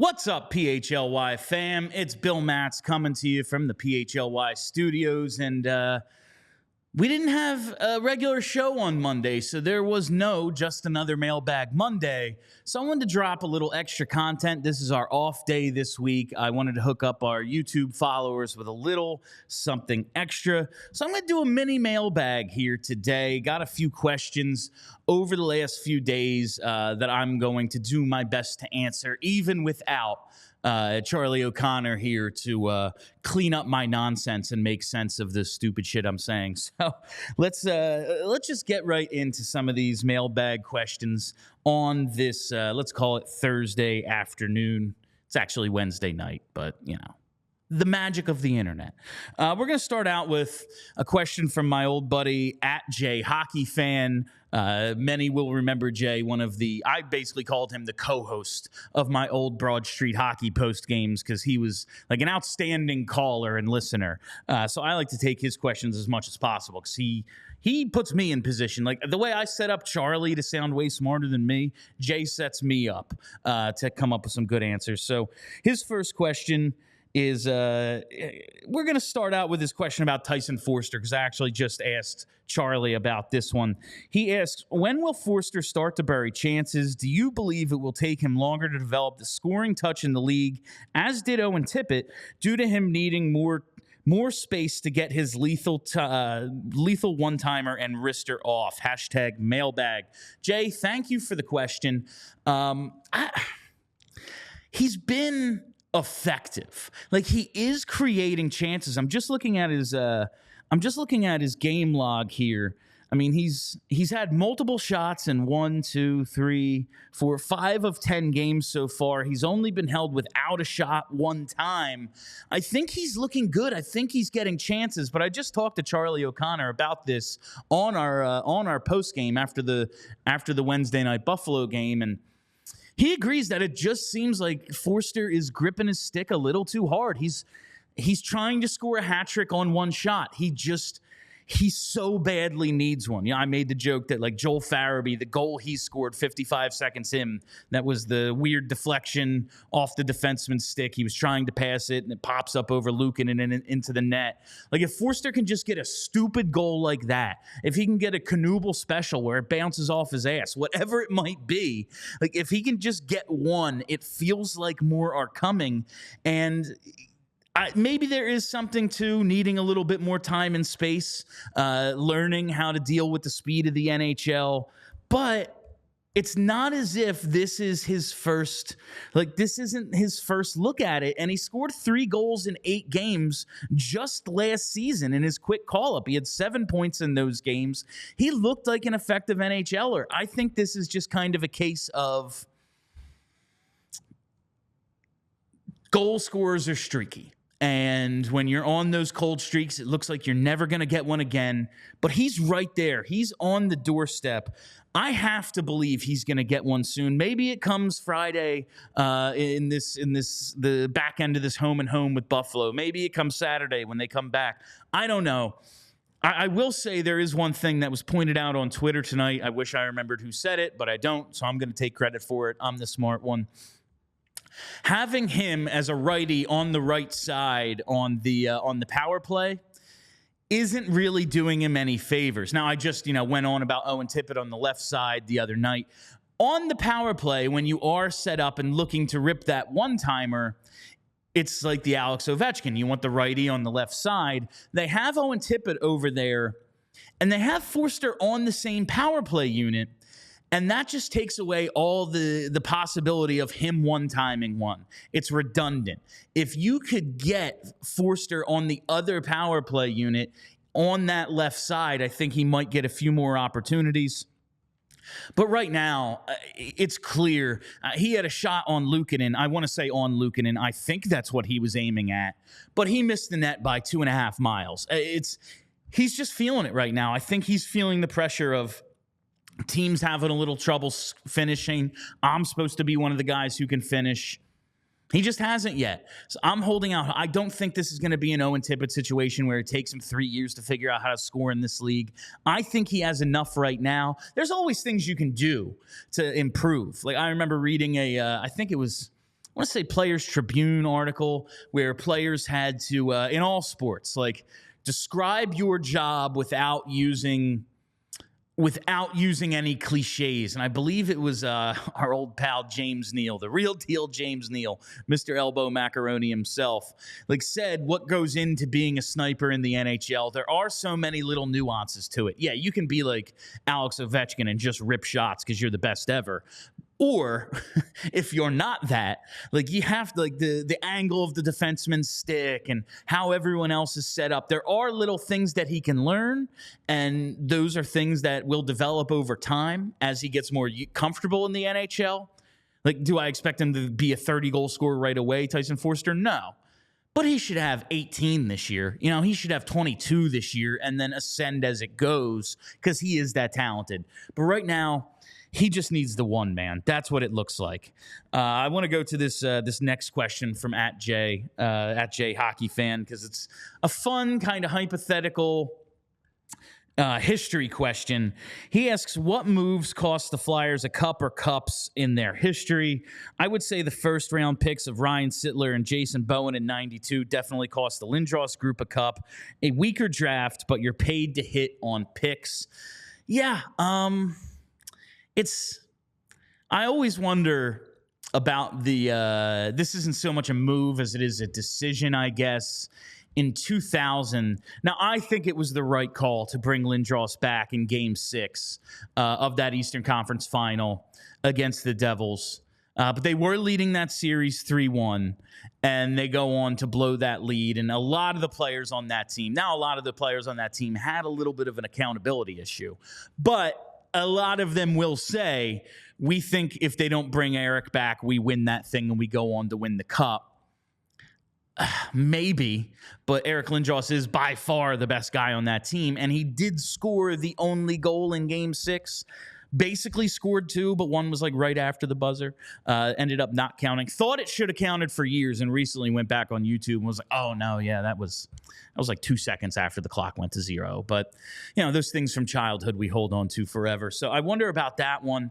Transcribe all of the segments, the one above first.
What's up, PHLY fam? It's Bill Matz coming to you from the PHLY studios, and we didn't have a regular show on Monday, so there was just another Mailbag Monday. So I wanted to drop a little extra content. This is our off day this week. I wanted to hook up our YouTube followers with a little something extra. So I'm going to do a mini mailbag here today. Got a few questions over the last few days that I'm going to do my best to answer, even without Charlie O'Connor here to clean up my nonsense and make sense of the stupid shit I'm saying. So let's just get right into some of these mailbag questions on this, let's call it Thursday afternoon. It's actually Wednesday night, but you know, the magic of the internet. We're going to start out with a question from my old buddy @Jay Hockey Fan. Many will remember Jay, I basically called him the co-host of my old Broad Street Hockey post games because he was like an outstanding caller and listener. So I like to take his questions as much as possible because he puts me in position. Like the way I set up Charlie to sound way smarter than me, Jay sets me up to come up with some good answers. So his first question is we're going to start out with his question about Tyson Foerster because I actually just asked Charlie about this one. He asks, when will Foerster start to bury chances? Do you believe it will take him longer to develop the scoring touch in the league, as did Owen Tippett, due to him needing more space to get his lethal one-timer and wrister off? #mailbag. Jay, thank you for the question. He's been effective. Like, he is creating chances. I'm just looking at his game log here. I mean, he's had multiple shots in 1, 2, 3, 4, 5 of 10 games so far. He's only been held without a shot one time. I think he's looking good. I think he's getting chances. But I just talked to Charlie O'Connor about this on our post game after the Wednesday night Buffalo game, and he agrees that it just seems like Foerster is gripping his stick a little too hard. He's trying to score a hat trick on one shot. He so badly needs one. Yeah, I made the joke that like Joel Farabee, the goal he scored 55 seconds in, that was the weird deflection off the defenseman's stick. He was trying to pass it, and it pops up over Lukin and into the net. Like, if Foerster can just get a stupid goal like that, if he can get a Knuble special where it bounces off his ass, whatever it might be, like if he can just get one, it feels like more are coming. And maybe there is something to needing a little bit more time and space, learning how to deal with the speed of the NHL, but it's not as if this is his first, this isn't his first look at it. And he scored 3 goals in 8 games just last season in his quick call-up. He had 7 points in those games. He looked like an effective NHLer. I think this is just kind of a case of goal scorers are streaky. And when you're on those cold streaks, it looks like you're never going to get one again. But he's right there. He's on the doorstep. I have to believe he's going to get one soon. Maybe it comes Friday in the back end of this home and home with Buffalo. Maybe it comes Saturday when they come back. I don't know. I will say there is one thing that was pointed out on Twitter tonight. I wish I remembered who said it, but I don't, so I'm going to take credit for it. I'm the smart one. Having him as a righty on the right side on the power play isn't really doing him any favors. Now, I just went on about Owen Tippett on the left side the other night. On the power play, when you are set up and looking to rip that one-timer, it's like the Alex Ovechkin. You want the righty on the left side. They have Owen Tippett over there, and they have Foerster on the same power play unit. And that just takes away all the possibility of him one-timing one. It's redundant. If you could get Foerster on the other power play unit on that left side, I think he might get a few more opportunities. But right now, it's clear. He had a shot on Luukkonen. I want to say on Luukkonen. I think that's what he was aiming at. But he missed the net by 2.5 miles. He's just feeling it right now. I think he's feeling the pressure of teams having a little trouble finishing. I'm supposed to be one of the guys who can finish. He just hasn't yet. So I'm holding out. I don't think this is going to be an Owen Tippett situation where it takes him 3 years to figure out how to score in this league. I think he has enough right now. There's always things you can do to improve. Like, I remember reading I think it was want to say Players Tribune article where players had to, in all sports, like describe your job without using any cliches. And I believe it was our old pal James Neal, the real deal James Neal, Mr. Elbow Macaroni himself, like said what goes into being a sniper in the NHL. There are so many little nuances to it. Yeah, you can be like Alex Ovechkin and just rip shots because you're the best ever. Or if you're not that, like you have to, like the angle of the defenseman's stick and how everyone else is set up. There are little things that he can learn, and those are things that will develop over time as he gets more comfortable in the NHL. Like, do I expect him to be a 30-goal scorer right away, Tyson Foerster? No. But he should have 18 this year. You know, he should have 22 this year and then ascend as it goes because he is that talented. But right now, he just needs the one, man. That's what it looks like. I want to go to this next question from @J Hockey Fan, because it's a fun kind of hypothetical history question. He asks, what moves cost the Flyers a cup or cups in their history? I would say the first round picks of Ryan Sittler and Jason Bowen in 92 definitely cost the Lindros group a cup. A weaker draft, but you're paid to hit on picks. Yeah, I always wonder about this isn't so much a move as it is a decision, I guess. In 2000, now I think it was the right call to bring Lindros back in Game 6 of that Eastern Conference Final against the Devils. But they were leading that series 3-1, and they go on to blow that lead. And a lot of the players on that team had a little bit of an accountability issue. But a lot of them will say, we think if they don't bring Eric back, we win that thing and we go on to win the cup. Maybe, but Eric Lindros is by far the best guy on that team, and he did score the only goal in Game 6. Basically scored 2, but one was like right after the buzzer. Ended up not counting. Thought it should have counted for years, and recently went back on YouTube and was like, oh no, yeah, that was like 2 seconds after the clock went to 0. But you know, those things from childhood we hold on to forever. So I wonder about that one.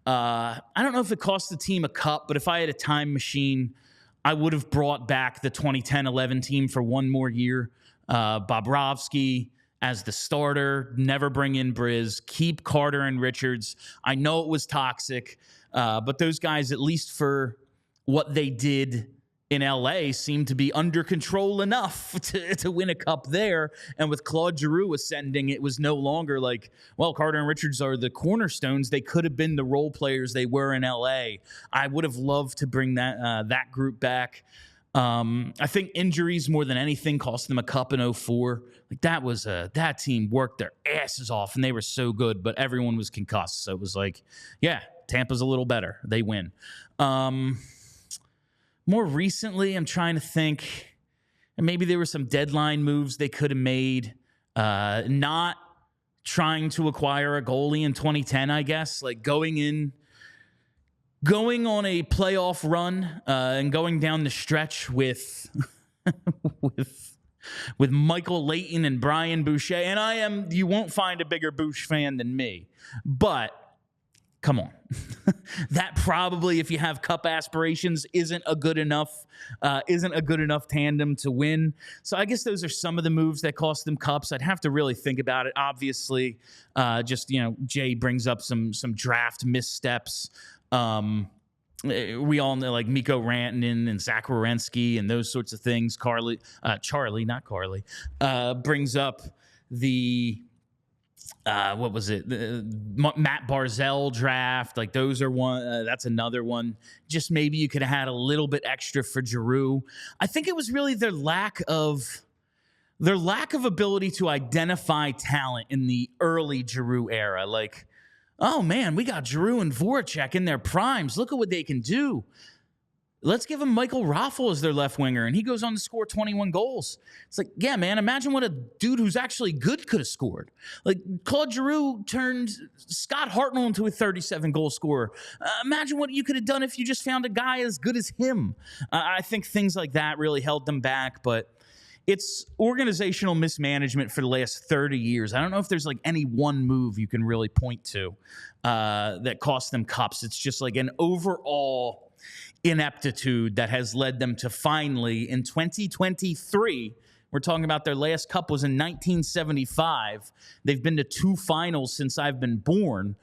I don't know if it cost the team a cup, but if I had a time machine, I would have brought back the 2010-11 team for one more year. Bobrovsky as the starter, never bring in Briz, keep Carter and Richards. I know it was toxic, but those guys, at least for what they did in LA, seemed to be under control enough to win a cup there. And with Claude Giroux ascending, it was no longer like, well, Carter and Richards are the cornerstones. They could have been the role players they were in LA. I would have loved to bring that group back. I think injuries more than anything cost them a cup in 2004. Like that team worked their asses off and they were so good, but everyone was concussed. So it was like, yeah, Tampa's a little better. They win. More recently, I'm trying to think, and maybe there were some deadline moves they could have made. Not trying to acquire a goalie in 2010, I guess, like going on a playoff run and going down the stretch with with Michael Leighton and Brian Boucher. And you won't find a bigger Boucher fan than me, but come on. That probably, if you have cup aspirations, isn't a good enough tandem to win. So I guess those are some of the moves that cost them cups. I'd have to really think about it. Obviously, Jay brings up some draft missteps. We all know, like Mikko Rantanen and Zach Werenski and those sorts of things. Charlie brings up the what was it? The Matt Barzal draft. Like those are one. That's another one. Just maybe you could have had a little bit extra for Giroux. I think it was really their lack of ability to identify talent in the early Giroux era. Like, oh man, we got Giroux and Voracek in their primes. Look at what they can do. Let's give them Michael Raffle as their left winger, and he goes on to score 21 goals. It's like, yeah, man, imagine what a dude who's actually good could have scored. Like, Claude Giroux turned Scott Hartnell into a 37-goal scorer. Imagine what you could have done if you just found a guy as good as him. I think things like that really held them back, but it's organizational mismanagement for the last 30 years. I don't know if there's like any one move you can really point to that cost them cups. It's just like an overall ineptitude that has led them to finally, in 2023, we're talking about their last cup was in 1975. They've been to 2 finals since I've been born.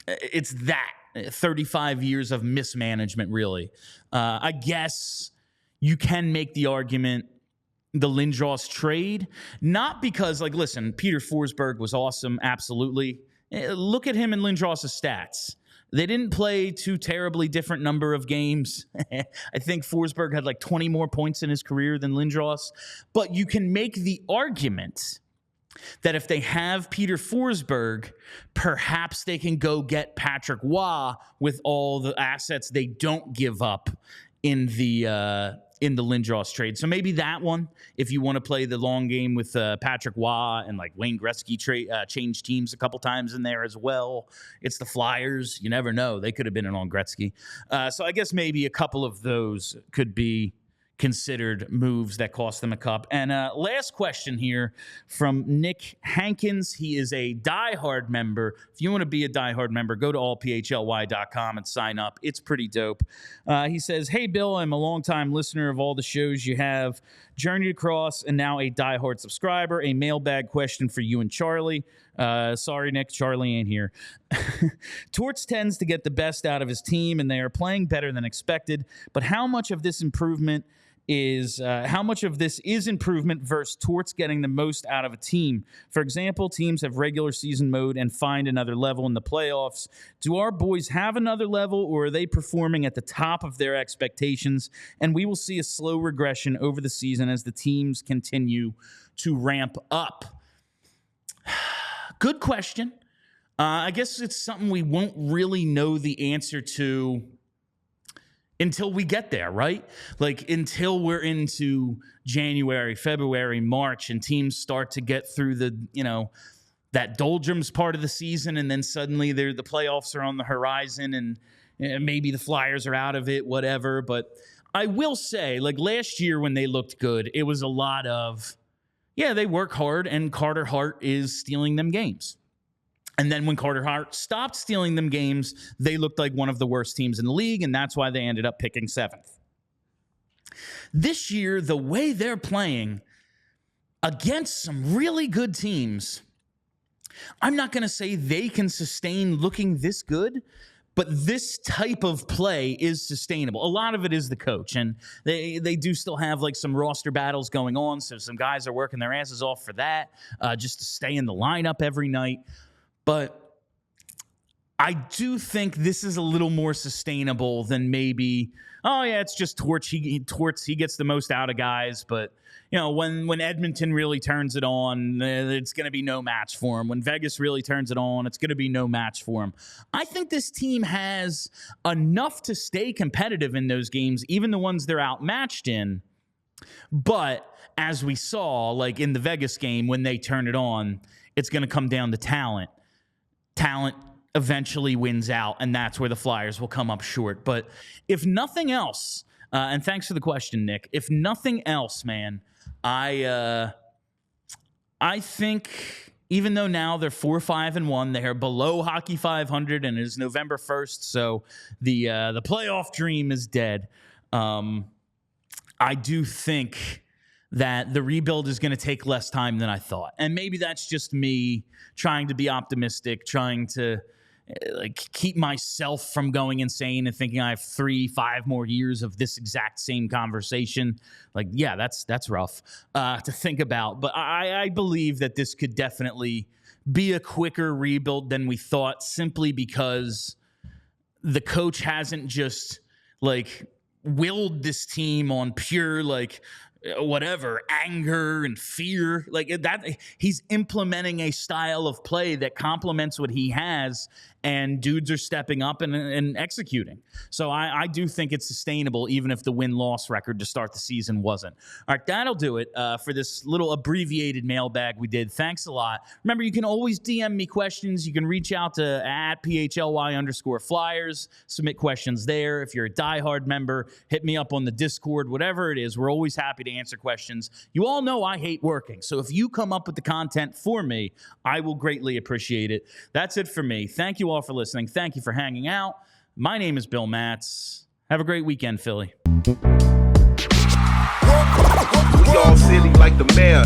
It's that 35 years of mismanagement, really. I guess you can make the argument the Lindros trade, not because, like, listen, Peter Forsberg was awesome, absolutely. Look at him and Lindros' stats. They didn't play too terribly different number of games. I think Forsberg had like 20 more points in his career than Lindros. But you can make the argument that if they have Peter Forsberg, perhaps they can go get Patrick Roy with all the assets they don't give up in the Lindros trade. So maybe that one, if you want to play the long game with Patrick Roy and like Wayne Gretzky change teams a couple times in there as well. It's the Flyers. You never know. They could have been in on Gretzky. So I guess maybe a couple of those could be considered moves that cost them a cup. And last question here from Nick Hankins. He is a diehard member. If you want to be a diehard member, go to allphly.com and sign up. It's pretty dope. He says, "Hey, Bill, I'm a longtime listener of all the shows you have journeyed across and now a diehard subscriber. A mailbag question for you and Charlie." Sorry, Nick, Charlie ain't here. Torts tends to get the best out of his team, and they are playing better than expected. But how much of this is improvement versus Torts getting the most out of a team? For example, teams have regular season mode and find another level in the playoffs. Do our boys have another level, or are they performing at the top of their expectations? And we will see a slow regression over the season as the teams continue to ramp up. Good question. I guess it's something we won't really know the answer to until we get there, right? Like until we're into January, February, March, and teams start to get through that doldrums part of the season, and then suddenly the playoffs are on the horizon, and maybe the Flyers are out of it, whatever. But I will say, like last year when they looked good, it was a lot of, yeah, they work hard, and Carter Hart is stealing them games. And then when Carter Hart stopped stealing them games, they looked like one of the worst teams in the league, and that's why they ended up picking 7th. This year, the way they're playing against some really good teams, I'm not going to say they can sustain looking this good, but this type of play is sustainable. A lot of it is the coach, and they do still have like some roster battles going on, so some guys are working their asses off for that, just to stay in the lineup every night. But I do think this is a little more sustainable than maybe, oh yeah, it's just Torts. He gets the most out of guys. But you know, when Edmonton really turns it on, it's going to be no match for him. When Vegas really turns it on, it's going to be no match for him. I think this team has enough to stay competitive in those games, even the ones they're outmatched in. But as we saw, like in the Vegas game, when they turn it on, it's going to come down to talent. Talent eventually wins out, and that's where the Flyers will come up short. But if nothing else, and thanks for the question, Nick, if nothing else, man, I think even though now they're 4-5-1, they are below Hockey 500, and it is November 1st, so the playoff dream is dead. I do think that the rebuild is going to take less time than I thought. And maybe that's just me trying to be optimistic, trying to keep myself from going insane and thinking I have 3-5 more years of this exact same conversation. Like, yeah, that's rough to think about. But I believe that this could definitely be a quicker rebuild than we thought, simply because the coach hasn't just willed this team on pure whatever, anger and fear, that. He's implementing a style of play that complements what he has, and dudes are stepping up and executing. So I do think it's sustainable, even if the win-loss record to start the season wasn't. All right, that'll do it for this little abbreviated mailbag we did. Thanks a lot. Remember, you can always DM me questions. You can reach out to @PHLY_Flyers, submit questions there. If you're a diehard member, hit me up on the Discord, whatever it is. We're always happy to answer questions. You all know I hate working, so if you come up with the content for me, I will greatly appreciate it. That's it for me. Thank you all for listening. Thank you for hanging out. My name is Bill Matz. Have a great weekend, Philly. We all silly like the mayor.